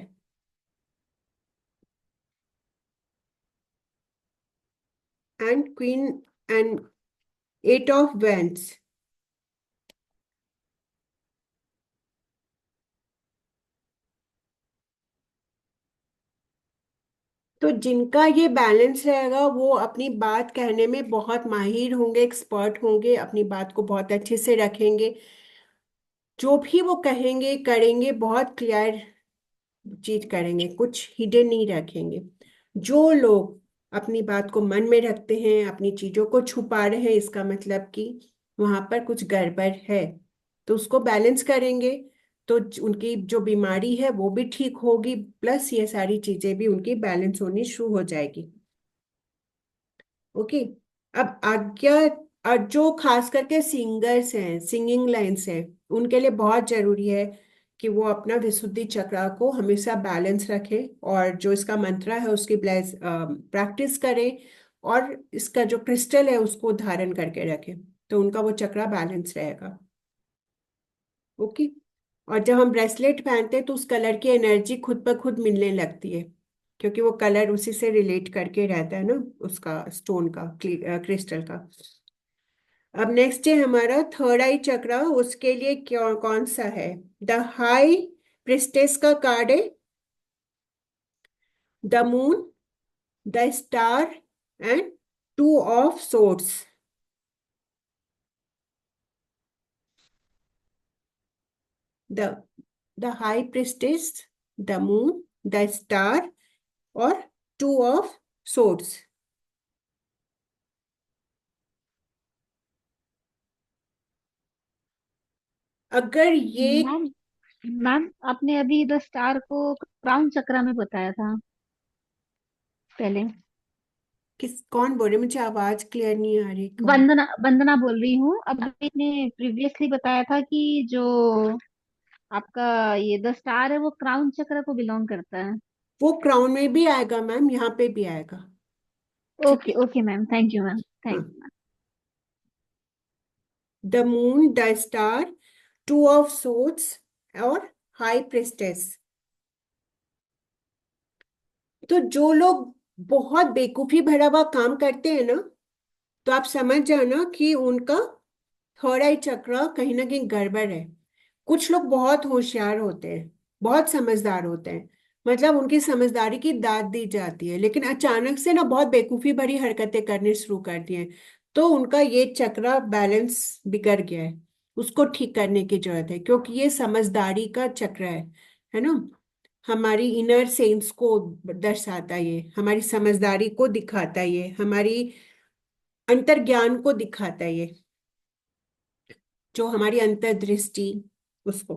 and queen, and eight of wands. तो जिनका ये बैलेंस रहेगा वो अपनी बात कहने में बहुत माहिर होंगे, एक्सपर्ट होंगे, अपनी बात को बहुत अच्छे से रखेंगे, जो भी वो कहेंगे करेंगे बहुत क्लियर चीज करेंगे, कुछ हिडन नहीं रखेंगे। जो लोग अपनी बात को मन में रखते हैं, अपनी चीजों को छुपा रहे हैं, इसका मतलब कि वहां पर कुछ गड़बड़ है, तो उसको बैलेंस करेंगे, तो उनकी जो बीमारी है वो भी ठीक होगी, प्लस ये सारी चीजें भी उनकी बैलेंस होनी शुरू हो जाएगी। ओके। अब आज्ञा, और जो खास करके सिंगर्स हैं, सिंगिंग लाइन्स हैं, उनके लिए बहुत जरूरी है कि वो अपना विशुद्धि चक्र को हमेशा बैलेंस रखें, और जो इसका मंत्र है उसकी प्रैक्टिस करें, और इसका जो क्रिस्टल है उसको धारण करके रखें, तो उनका वो चक्र बैलेंस रहेगा। ओके। और जब हम ब्रेसलेट पहनते हैं तो उस कलर की एनर्जी खुद ब खुद मिलने लगती है, क्योंकि वो कलर उसी से रिलेट करके रहता है ना, उसका स्टोन का, क्रिस्टल का। अब नेक्स्ट है हमारा थर्ड आई चक्र, उसके लिए क्या कौन सा है, द हाई प्रिस्टेस का कार्ड है, the moon, the star, and to of swords. The the high priestess, the moon, the star, और टू ऑफ सोर्ड्स। अगर ये, मैम मैम आपने अभी द स्टार को क्राउन चक्रा में बताया था पहले। किस कौन बोल रहे, मुझे आवाज क्लियर नहीं आ रही, कौन? वंदना वंदना बोल रही हूँ। अभी ने प्रीवियसली बताया था कि जो आपका ये द स्टार है वो क्राउन चक्र को बिलोंग करता है। वो क्राउन में भी आएगा मैम, यहाँ पे भी आएगा। ठीक ओके है। Okay ma'am, thank you ma'am, हाँ, thank you ma'am. The moon, the star, two of swords, और हाई प्रिस्टेस। तो जो लोग बहुत बेवकूफी भरा हुआ काम करते हैं ना, तो आप समझ जाना कि उनका थर्ड आई चक्र कहीं ना कहीं गड़बड़ है। कुछ लोग बहुत होशियार होते हैं, बहुत समझदार होते हैं, मतलब उनकी समझदारी की दाद दी जाती है, लेकिन अचानक से ना बहुत बेवकूफी भरी हरकतें करनी शुरू कर दी हैं, तो उनका ये चक्र बैलेंस बिगड़ गया है, उसको ठीक करने की जरूरत है, क्योंकि ये समझदारी का चक्र है ना, हमारी इनर सेंस को दर्शाता है, ये हमारी समझदारी को दिखाता है, ये हमारी अंतर्ज्ञान को दिखाता है, ये जो हमारी अंतर्दृष्टि, उसको।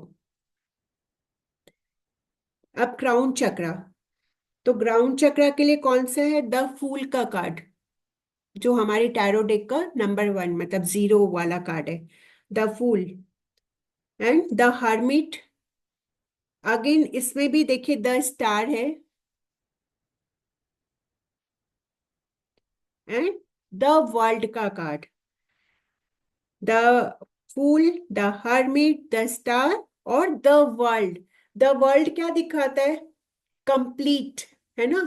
अब क्राउन चक्र, तो ग्राउंड चक्र के लिए कौन सा है, द फूल का कार्ड, जो हमारी टैरो डेक का नंबर 1 मतलब 0 वाला कार्ड है, the fool, and the hermit. Again इसमें भी देखिए द स्टार है, एंड द वर्ल्ड का card, the fool, the hermit, the star, और द वर्ल्ड। द वर्ल्ड क्या दिखाता है, कंप्लीट, है ना,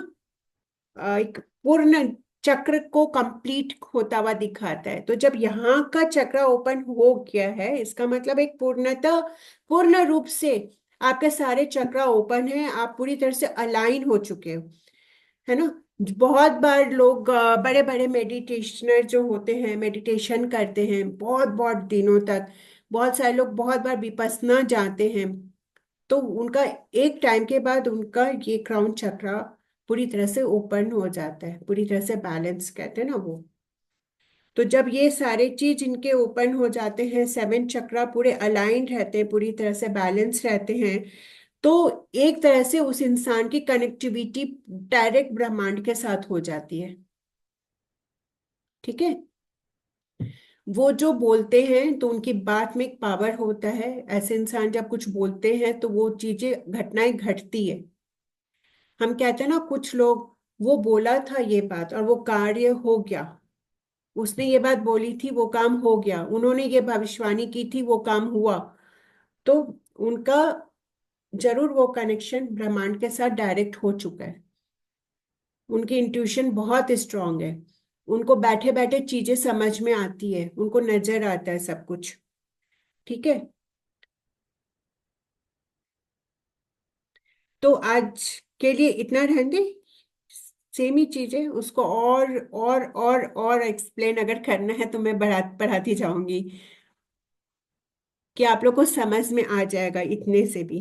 एक पूर्ण चक्र को कंप्लीट होता हुआ दिखाता है। तो जब यहाँ का चक्र ओपन हो गया है, इसका मतलब एक पूर्णतः, पूर्ण रूप से आपके सारे चक्र ओपन है, आप पूरी तरह से अलाइन हो चुके हो, है ना। बहुत बार लोग बड़े बड़े मेडिटेशनर जो होते हैं, मेडिटेशन करते हैं बहुत बहुत दिनों तक, बहुत सारे लोग बहुत बार विपश्यना जाते हैं, तो उनका एक टाइम के बाद उनका ये क्राउन चक्र पूरी तरह से ओपन हो जाता है, पूरी तरह से बैलेंस कहते हैं ना वो। तो जब ये सारे चीज इनके ओपन हो जाते हैं, 7 चक्रा पूरे अलाइंड रहते हैं, पूरी तरह से बैलेंस रहते हैं, तो एक तरह से उस इंसान की कनेक्टिविटी डायरेक्ट ब्रह्मांड के साथ हो जाती है। ठीक है। वो जो बोलते हैं तो उनकी बात में एक पावर होता है। ऐसे इंसान जब कुछ बोलते हैं तो वो चीजें घटनाएं घटती है। हम कहते हैं ना, कुछ लोग, वो बोला था ये बात और वो कार्य हो गया, उसने ये बात बोली थी वो काम हो गया, उन्होंने ये भविष्यवाणी की थी वो काम हुआ। तो उनका जरूर वो कनेक्शन ब्रह्मांड के साथ डायरेक्ट हो चुका है। उनकी इंट्यूशन बहुत स्ट्रांग है। उनको बैठे बैठे चीजें समझ में आती है, उनको नजर आता है सब कुछ। ठीक है। तो आज के लिए इतना रहने। सेम ही चीजें उसको और एक्सप्लेन अगर करना है तो मैं पढ़ाती जाऊंगी कि आप लोग को समझ में आ जाएगा इतने से भी।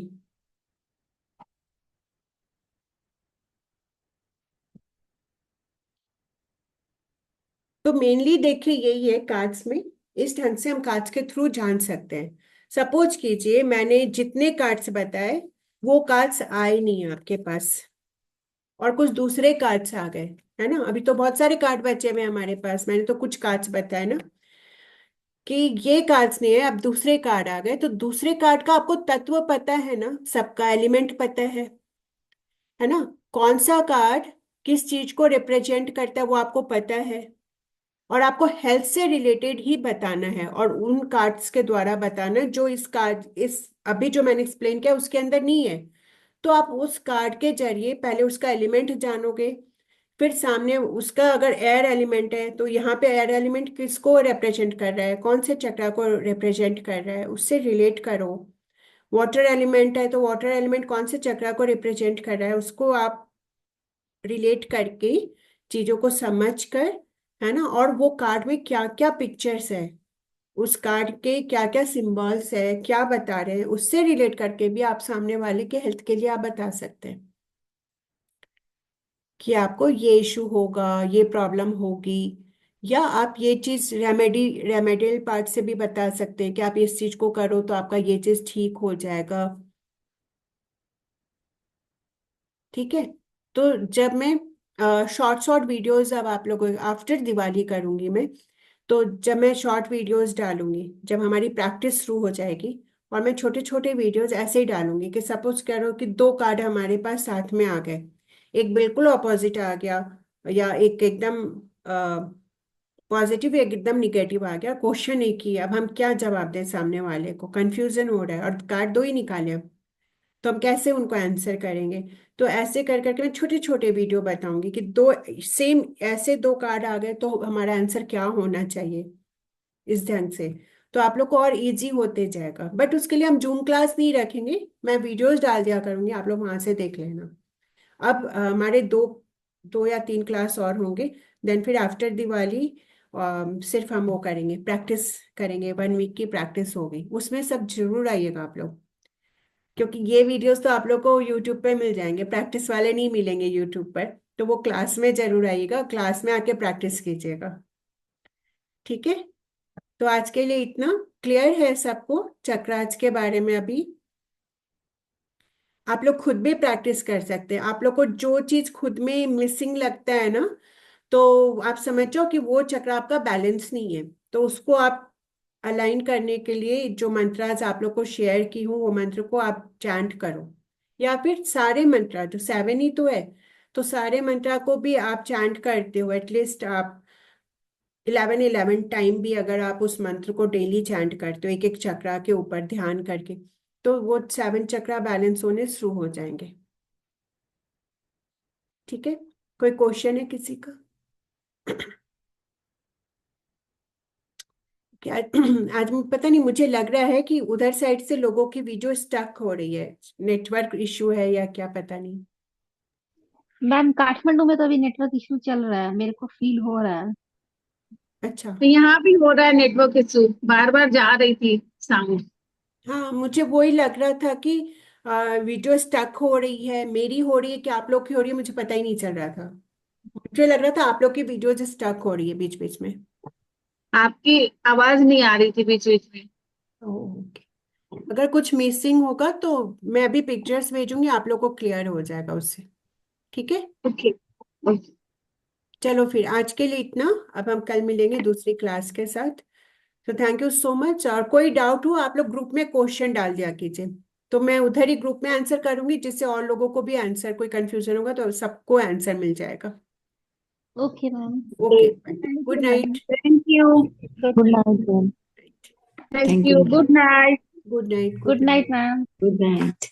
तो मेनली देखिए यही है कार्ड्स में। इस ढंग से हम कार्ड्स के थ्रू जान सकते हैं। सपोज कीजिए मैंने जितने कार्ड्स बताए वो कार्ड्स आए नहीं आपके पास, और कुछ दूसरे कार्ड्स आ गए, है ना। अभी तो बहुत सारे कार्ड बचे हुए हैं हमारे पास, मैंने तो कुछ कार्ड्स बताए ना कि ये कार्ड्स नहीं है, अब दूसरे कार्ड आ गए। तो दूसरे कार्ड का आपको तत्व पता है ना, सबका एलिमेंट पता है ना। कौन सा कार्ड किस चीज को रिप्रेजेंट करता है वो आपको पता है। और आपको हेल्थ से रिलेटेड ही बताना है, और उन कार्ड्स के द्वारा बताना है जो इस कार्ड, इस अभी जो मैंने एक्सप्लेन किया उसके अंदर नहीं है। तो आप उस कार्ड के जरिए पहले उसका एलिमेंट जानोगे, फिर सामने उसका अगर एयर एलिमेंट है तो यहाँ पे एयर एलिमेंट किसको रिप्रेजेंट कर रहा है, कौन से चक्र को रिप्रेजेंट कर रहा है, उससे रिलेट करो। वाटर एलिमेंट है तो वाटर एलिमेंट कौन से चक्र को रिप्रेजेंट कर रहा है, उसको आप रिलेट करके चीजों को समझ कर, है ना। और वो कार्ड में क्या क्या पिक्चर्स है, उस कार्ड के क्या क्या सिंबल्स है, क्या बता रहे हैं, उससे रिलेट करके भी आप सामने वाले के हेल्थ के लिए आप बता सकते हैं कि आपको ये इशू होगा, ये प्रॉब्लम होगी। या आप ये चीज रेमेडियल पार्ट से भी बता सकते हैं कि आप इस चीज को करो तो आपका ये चीज ठीक हो जाएगा। ठीक है। तो जब मैं शॉर्ट शॉर्ट वीडियोस अब आप लोगों आफ्टर दिवाली करूंगी मैं, तो जब मैं शॉर्ट वीडियोस डालूंगी, जब हमारी प्रैक्टिस शुरू हो जाएगी, और मैं छोटे छोटे वीडियोस ऐसे ही डालूंगी कि सपोज करो कि दो कार्ड हमारे पास साथ में आ गए, एक बिल्कुल ऑपोजिट आ गया, या एक एकदम पॉजिटिव एक एकदम निगेटिव आ गया। क्वेश्चन एक ही है, अब हम क्या जवाब दें, सामने वाले को कंफ्यूजन हो रहा है और कार्ड दो ही निकाले अब, तो हम कैसे उनको आंसर करेंगे। तो ऐसे कर करके मैं छोटे छोटे वीडियो बताऊंगी कि दो सेम ऐसे दो कार्ड आ गए तो हमारा आंसर क्या होना चाहिए, इस ढंग से। तो आप लोग को और इजी होते जाएगा। बट उसके लिए हम जूम क्लास नहीं रखेंगे, मैं वीडियोस डाल दिया करूंगी, आप लोग वहां से देख लेना। अब हमारे दो दो या तीन क्लास और होंगे। देन फिर आफ्टर दिवाली सिर्फ हम वो करेंगे, प्रैक्टिस करेंगे, 1 वीक की प्रैक्टिस होगी, उसमें सब जरूर आइएगा आप लोग। क्योंकि ये वीडियोस तो आप लोग को यूट्यूब पे मिल जाएंगे, प्रैक्टिस वाले नहीं मिलेंगे यूट्यूब पर। तो वो क्लास में जरूर आइएगा, क्लास में आके प्रैक्टिस कीजिएगा। ठीक है। तो आज के लिए इतना क्लियर है सबको चक्रार्स के बारे में। अभी आप लोग खुद भी प्रैक्टिस कर सकते हैं। आप लोग को जो चीज खुद में मिसिंग लगता है ना, तो आप समझो कि वो चक्र आपका बैलेंस नहीं है। तो उसको आप अलाइन करने के लिए जो मंत्रास आप लोग को शेयर की हूँ वो मंत्र को आप चैंट करो, या फिर सारे मंत्र, जो 7 ही तो है, तो सारे मंत्रा को भी आप चैंट करते हो। एटलीस्ट आप 11 11 टाइम भी अगर आप उस मंत्र को डेली चैंट करते हो, एक एक चक्रा के ऊपर ध्यान करके, तो वो 7 चक्रा बैलेंस होने शुरू हो जाएंगे। ठीक है। कोई क्वेश्चन है किसी का? क्या आज पता नहीं, मुझे लग रहा है कि उधर साइड से लोगों की वीडियो स्टक हो रही है, नेटवर्क इशू है या क्या, पता नहीं। मैम काठमांडू में तो अभी नेटवर्क इशू चल रहा है, मेरे को फील हो रहा है। अच्छा। तो यहाँ भी हो रहा है नेटवर्क इशू, बार बार जा रही थी साउंड। हाँ, मुझे वही लग रहा था कि वीडियो स्टक हो रही है, मेरी हो रही है कि आप लोग की हो रही है, मुझे पता ही नहीं चल रहा था। मुझे लग रहा था आप लोग की वीडियो जो स्टक हो रही है बीच बीच में। आपकी आवाज नहीं आ रही थी बीच बीच में। ओके। अगर कुछ मिसिंग होगा तो मैं अभी पिक्चर्स भेजूंगी, आप लोग को क्लियर हो जाएगा उससे। ठीक है, ओके। ओके। चलो फिर आज के लिए इतना। अब हम कल मिलेंगे दूसरी क्लास के साथ। तो थैंक यू सो मच। और कोई डाउट हो आप लोग ग्रुप में क्वेश्चन डाल दिया कीजिए, तो मैं उधर ही ग्रुप में आंसर करूंगी, जिससे और लोगों को भी आंसर, कोई कंफ्यूजन होगा तो सबको आंसर मिल जाएगा। Okay ma'am. Okay, thank good you ma'am. Night. Thank you. Good good night. Night ma'am. Thank thank you. You. Good night. Good night. Good good night. Night ma'am. Good night.